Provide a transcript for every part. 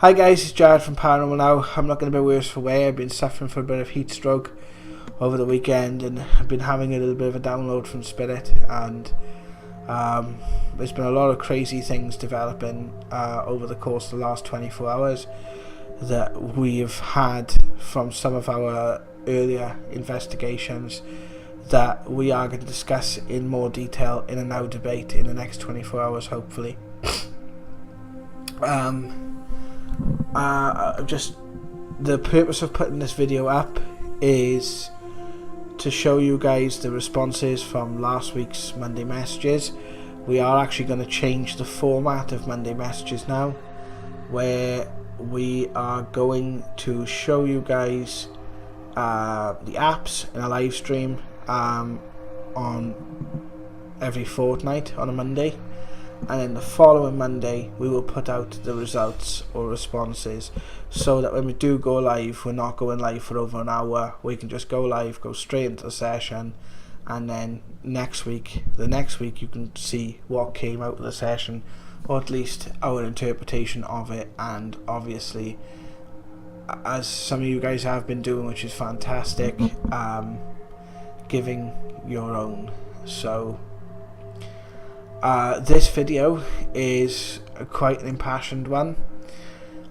Hi guys, it's Jared from Paranormal now. I'm not going to be worse for wear. I've been suffering from a bit of heat stroke over the weekend, and I've been having a little bit of a download from Spirit, and there's been a lot of crazy things developing over the course of the last 24 hours that we've had from some of our earlier investigations that we are going to discuss in more detail in a now debate in the next 24 hours, hopefully. Just the purpose of putting this video up is to show you guys the responses from last week's Monday messages. We are actually going to change the format of Monday messages now, where we are going to show you guys the apps in a live stream on every fortnight on a Monday, and then the following Monday we will put out the results or responses, so that when we do go live, we're not going live for over an hour. We can just go live, go straight into the session, and then the next week you can see what came out of the session, or at least our interpretation of it. And obviously, as some of you guys have been doing, which is fantastic, giving your own. So this video is quite an impassioned one.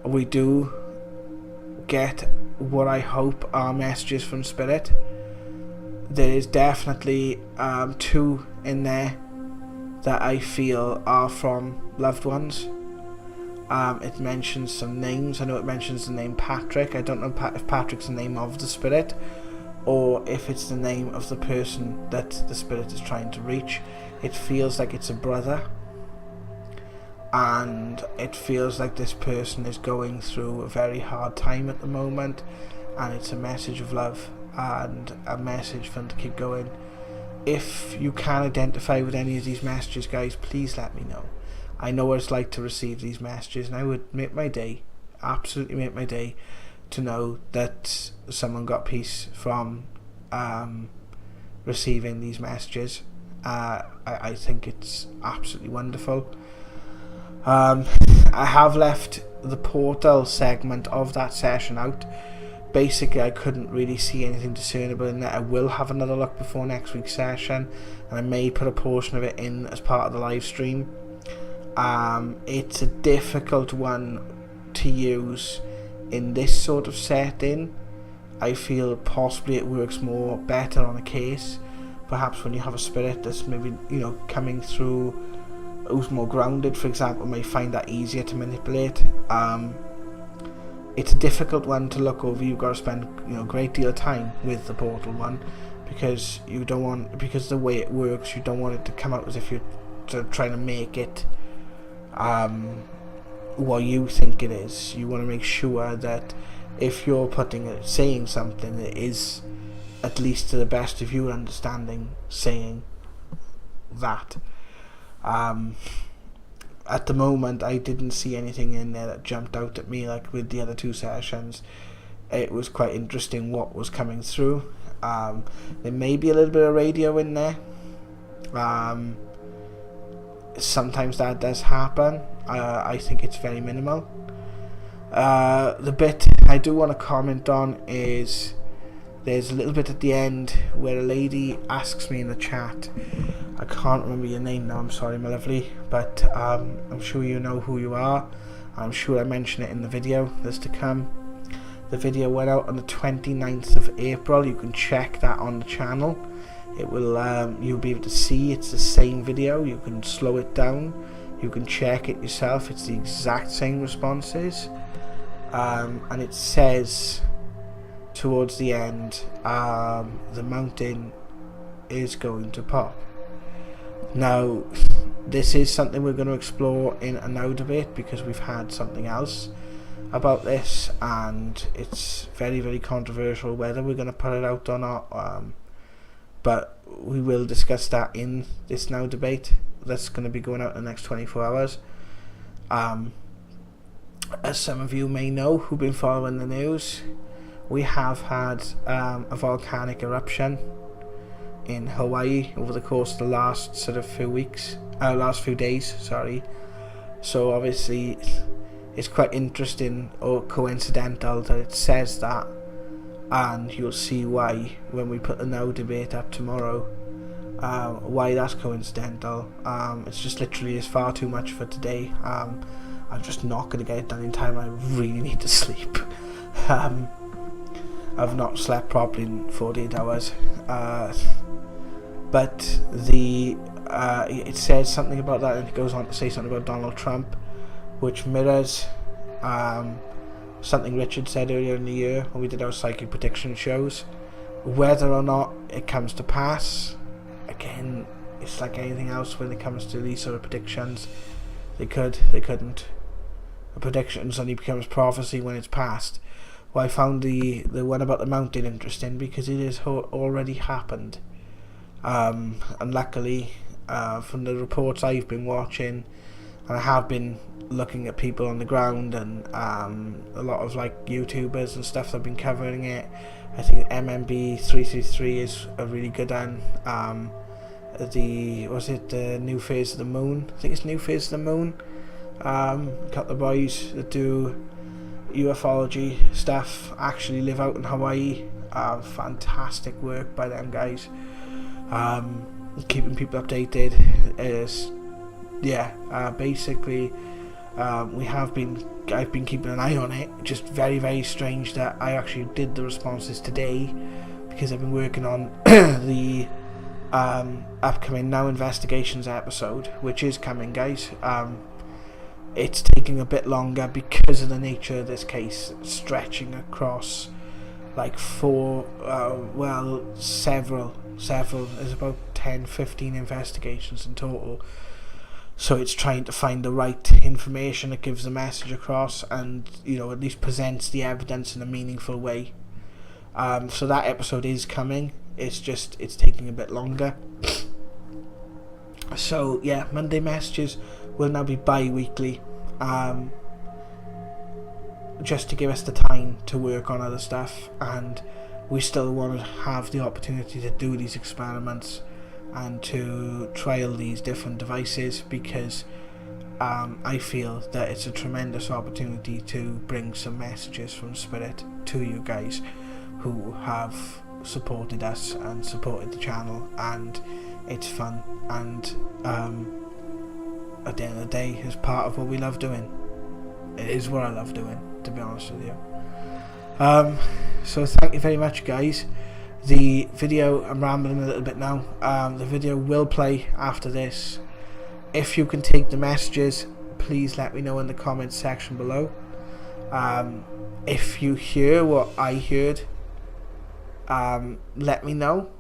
We do get what I hope are messages from Spirit. There is definitely two in there that I feel are from loved ones. It mentions some names. I know it mentions the name Patrick. I don't know if Patrick's the name of the Spirit, or if it's the name of the person that the Spirit is trying to reach. It feels like it's a brother, and it feels like this person is going through a very hard time at the moment, and it's a message of love and a message for them to keep going. If you can identify with any of these messages, guys, please let me know. I know what it's like to receive these messages, and I would make my day, absolutely make my day, to know that someone got peace from receiving these messages. I think it's absolutely wonderful. I have left the portal segment of that session out. Basically, I couldn't really see anything discernible in there. I will have another look before next week's session, and I may put a portion of it in as part of the live stream. It's a difficult one to use in this sort of setting. I feel possibly it works more better on a case. Perhaps when you have a spirit that's maybe, coming through, who's more grounded, for example, may find that easier to manipulate. It's a difficult one to look over. You've got to spend a great deal of time with the portal one, because the way it works, you don't want it to come out as if you're sort of trying to make it what you think it is. You want to make sure that if you're saying something that is, at least to the best of your understanding, saying that. At the moment, I didn't see anything in there that jumped out at me like with the other two sessions. It was quite interesting what was coming through. There may be a little bit of radio in there. Sometimes that does happen. I think it's very minimal. The bit I do want to comment on is there's a little bit at the end where a lady asks me in the chat. I can't remember your name now, I'm sorry my lovely, but I'm sure you know who you are. I'm sure I mentioned it in the video that's to come. The video went out on the 29th of April. You can check that on the channel. It will you'll be able to see it's the same video. You can slow it down, you can check it yourself. It's the exact same responses, and it says towards the end, the mountain is going to pop. Now, this is something we're going to explore in a now debate, because we've had something else about this, and it's very, very controversial whether we're going to put it out or not. But we will discuss that in this now debate that's going to be going out in the next 24 hours. As some of you may know who've been following the news, we have had a volcanic eruption in Hawaii over the course of the last few days. So obviously it's quite interesting or coincidental that it says that, and you'll see why when we put the Now debate up tomorrow. Why that's coincidental. It's just literally is far too much for today. I'm just not going to get it done in time. I really need to sleep. I've not slept properly in 48 hours. But it says something about that, and it goes on to say something about Donald Trump, which mirrors something Richard said earlier in the year when we did our psychic prediction shows. Whether or not it comes to pass, again, it's like anything else when it comes to these sort of predictions. They couldn't. A prediction only becomes prophecy when it's past. Well, I found the one about the mountain interesting because it has already happened. And luckily, from the reports I've been watching, and I have been looking at people on the ground and a lot of like YouTubers and stuff that have been covering it. I think MMB 333 is a really good one. The New Phase of the Moon? I think it's New Phase of the Moon. A couple of boys that do ufology stuff actually live out in Hawaii. Fantastic work by them guys. Keeping people updated is basically I've been keeping an eye on it. Just very, very strange that I actually did the responses today, because I've been working on the upcoming Now Investigations episode, which is coming, guys. It's taking a bit longer because of the nature of this case, stretching across like several. There's about 10-15 investigations in total. So it's trying to find the right information that gives the message across, and at least presents the evidence in a meaningful way. So that episode is coming. It's taking a bit longer. So yeah, Monday messages will now be bi-weekly, just to give us the time to work on other stuff, and we still want to have the opportunity to do these experiments and to trial these different devices, because I feel that it's a tremendous opportunity to bring some messages from Spirit to you guys who have supported us and supported the channel, and it's fun, and at the end of the day, it's part of what we love doing. It is what I love doing, to be honest with you. So thank you very much, guys. The video, I'm rambling a little bit now. The video will play after this. If you can take the messages, please let me know in the comments section below. If you hear what I heard, let me know.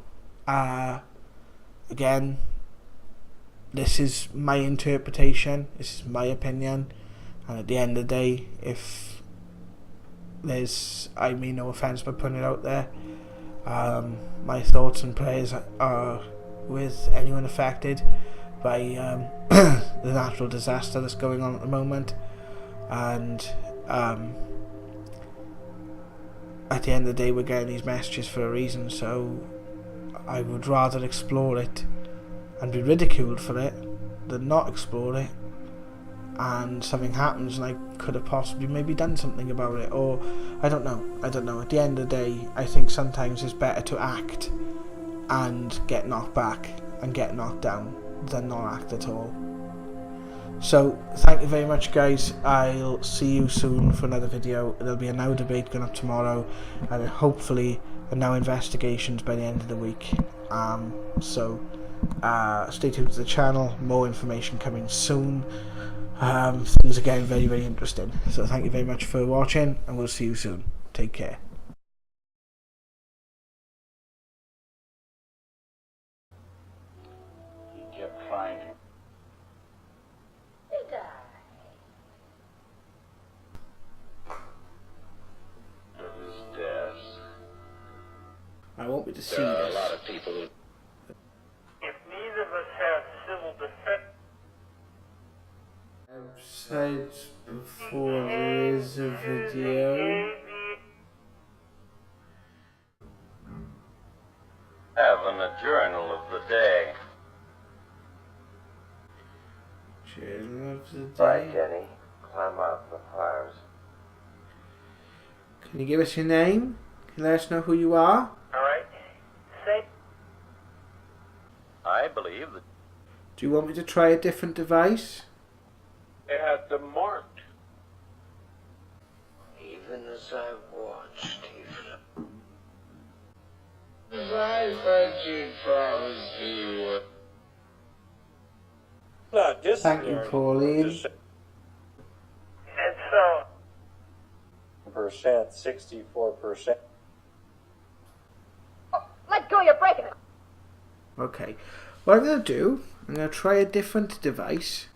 Again, this is my interpretation, this is my opinion, and at the end of the day, if I mean no offence by putting it out there, my thoughts and prayers are with anyone affected by the natural disaster that's going on at the moment, and at the end of the day, we're getting these messages for a reason, so I would rather explore it and be ridiculed for it than not explore it, and something happens and I could have possibly maybe done something about it, or I don't know. At the end of the day, I think sometimes it's better to act and get knocked back and get knocked down than not act at all. So thank you very much, guys. I'll see you soon for another video. There'll be a Now debate going up tomorrow, and hopefully a Now investigations by the end of the week. So stay tuned to the channel, more information coming soon. Things are getting very, very interesting. So thank you very much for watching, and we'll see you soon. Take care. He kept finding. I want me to see There are this. a lot of people who... If neither of us have civil defense... I've said before, there is a video. Having a journal of the day. Journal of the day. Bye, Jenny. climb out the fires. Can you give us your name? Can you let us know who you are? Alright? Say, I believe that Do you want me to try a different device? they had them marked. Even as I watched, even as I thought you promised you would. Not just Thank you, Pauline. and so, percent, 64%. Let go, you're breaking it. Okay. What I'm going to do, I'm going to try a different device.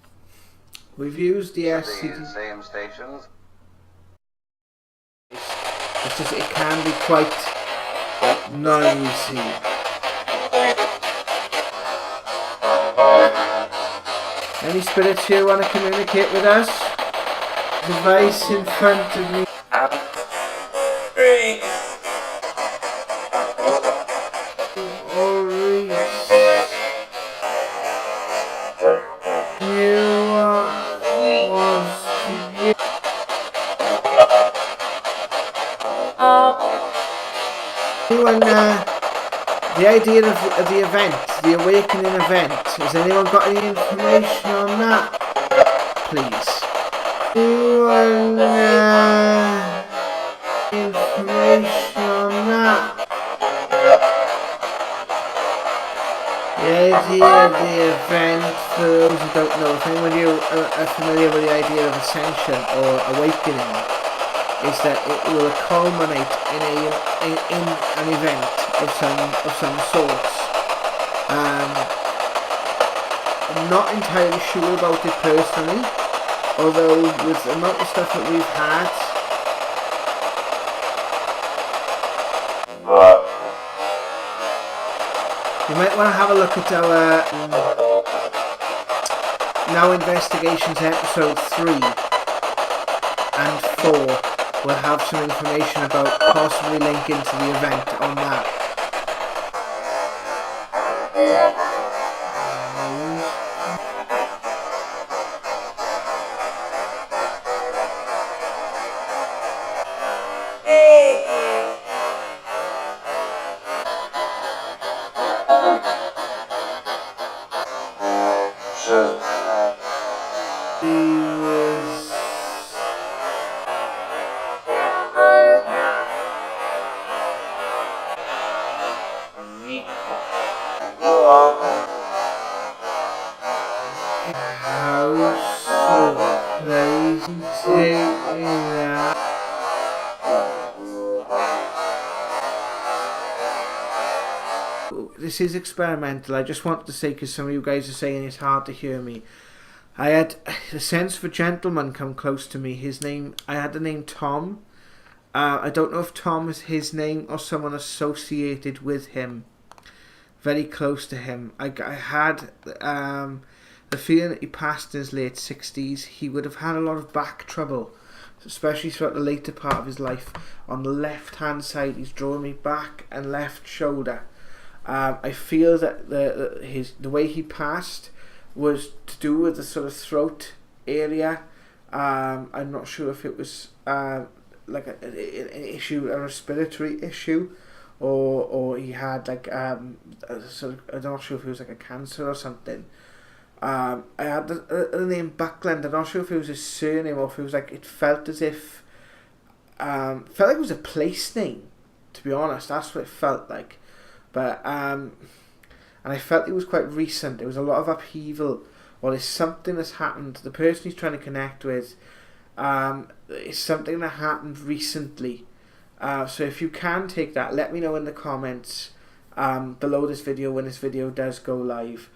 We've used the SCD. Same stations. It's just, it can be quite noisy. Any spirits here want to communicate with us? Device in front of me. The idea of the event, the awakening event, has anyone got any information on that? Please. Anyone information on that? The idea of the event, for those who don't know, if anyone of you are familiar with the idea of ascension or awakening, is that it will culminate in an event of some sorts. I'm not entirely sure about it personally, although with the amount of stuff that we've had, you might want to have a look at our Now Investigations episode 3 and 4. We'll have some information about possibly linking to the event on that. This is experimental. I just wanted to say, because some of you guys are saying it's hard to hear me, I had a sense of a gentleman come close to me. I had the name Tom. I don't know if Tom is his name or someone associated with him, very close to him. I had the feeling that he passed in his late 60s. He would have had a lot of back trouble, especially throughout the later part of his life. On the left hand side, he's drawing me back and left shoulder. I feel that the way he passed was to do with the sort of throat area. I'm not sure if it was like an issue, a respiratory issue, or he had like I'm not sure if it was like a cancer or something. I had the name Buckland. I'm not sure if it was his surname or if it was like, it felt as if felt like it was a place name, to be honest. That's what it felt like. But and I felt it was quite recent. There was a lot of upheaval, or there's something that's happened. The person he's trying to connect with, is something that happened recently. So if you can take that, let me know in the comments below this video when this video does go live.